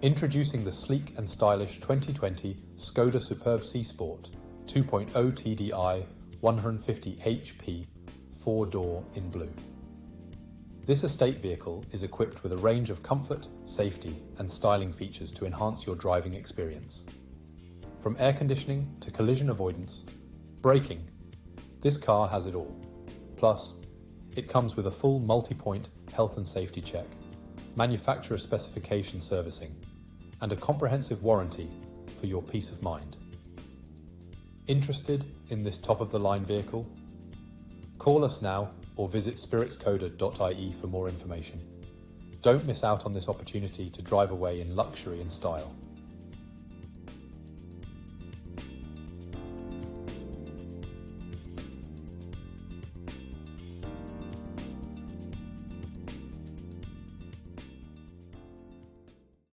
Introducing the sleek and stylish 2020 Skoda Superb C Sport 2.0tdi 150HP 4-door in blue. This estate vehicle is equipped with a range of comfort, safety and styling features to enhance your driving experience. From air conditioning to collision avoidance, braking, this car has it all. Plus, it comes with a full multi-point health and safety check, manufacturer specification servicing, and a comprehensive warranty for your peace of mind. Interested in this top-of-the-line vehicle? Call us now or visit spiritskoda.ie for more information. Don't miss out on this opportunity to drive away in luxury and style.